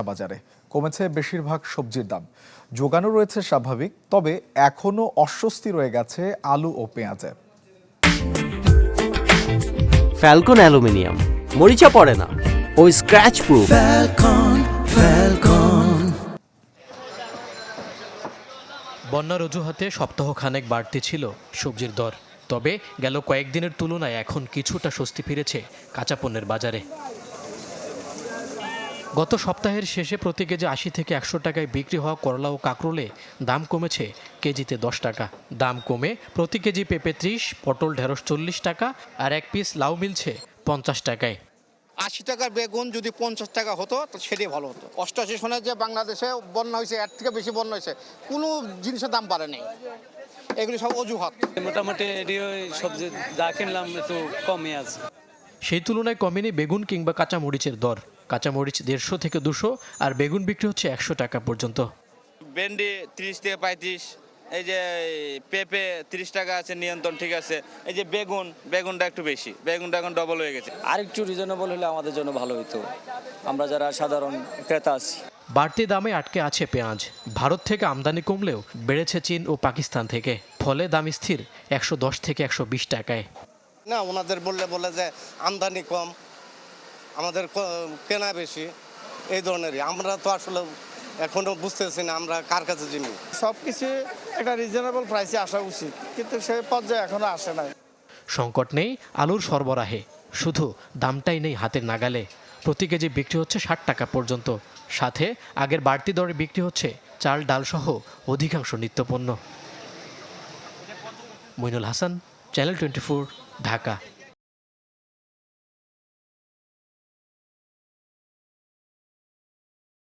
বাজারে। কমেছে বেশিরভাগ সবজির দাম, যোগানও রয়েছে স্বাভাবিক, তবে এখনও অস্বস্তি রয়ে গেছে আলু ও পেঁয়াজে। ফ্যালকন অ্যালুমিনিয়াম, মরিচা পড়ে না ও স্ক্র্যাচ প্রুফ। বন্যার অজুহাতে সপ্তাহখানেক বাড়তি ছিল সবজির দর, তবে গেল কয়েকদিনের তুলনায় এখন কিছুটা স্বস্তি ফিরেছে কাঁচা পণ্যের বাজারে। গত সপ্তাহের শেষে প্রতি কেজি ৮০ থেকে ১০০ টাকায় বিক্রি হওয়া করলা ও কাঁকরোলে দাম কমেছে কেজিতে ১০ টাকা। দাম কমে প্রতি কেজি পেঁপে ৩০, পটল ঢেঁড়স ৪০ টাকা আর এক পিস লাউ মিলছে ৫০ টাকায়। ৮০ টাকার বেগুন যদি ৫০ টাকা হতো তো সেটাই ভালো হতো। ৮৮ সনে যে বাংলাদেশে বন্যা হয়েছে, এর থেকে বেশি বন্যা হয়েছে, কোনো জিনিসের দাম বাড়ে নেই। এগুলি সব অজুহাত। মোটামুটি সবজি যা কিনলাম একটু কমই আছে। সেই তুলনায় কমেনি বেগুন কিংবা কাঁচামরিচের দর। কাঁচামরিচ ১৫০ থেকে ২০০ আর বেগুন বিক্রি হচ্ছে ১০০ টাকা পর্যন্ত। ভেন্ডি ৩০ থেকে ৩৫, এই যে পেঁপে ৩০ টাকা আছে নিয়ন্ত্রণ, ঠিক আছে। এই যে বেগুনটা একটু বেশি, বেগুনটা এখন ডবল হয়ে গেছে। আরেকটু রিজনেবল হলে আমাদের জন্য ভালো হতো, আমরা যারা সাধারণ ক্রেতা আছি। বাড়তি দামে আটকে আছে পেঁয়াজ। ভারত থেকে আমদানি কমলেও বেড়েছে চীন ও পাকিস্তান থেকে, ফলে দাম স্থির ১১০ থেকে ১২০ টাকায়। না, ওনাদের বলে যে আমদানি কম, আমাদের কেনা বেশি, এই ধরনেরই। আমরা তো আসলে এখনো বুঝতেছি না আমরা কার কাছে জিনি। সব কিছু একটা রিজনেবল প্রাইসে আসা উচিত, কিন্তু সেই পর্যায়ে এখনো আসে নাই। সংকট নেই আলুর সরবরাহে, শুধু দামটাই নেই হাতের নাগালে। প্রতি কেজি বিক্রি হচ্ছে ৬০ টাকা পর্যন্ত, সাথে আগের বাড়তি দরে বিক্রি হচ্ছে চাল ডাল সহ অধিকাংশ নিত্যপণ্য। মইনুল হাসান, চ্যানেল 24, ঢাকা।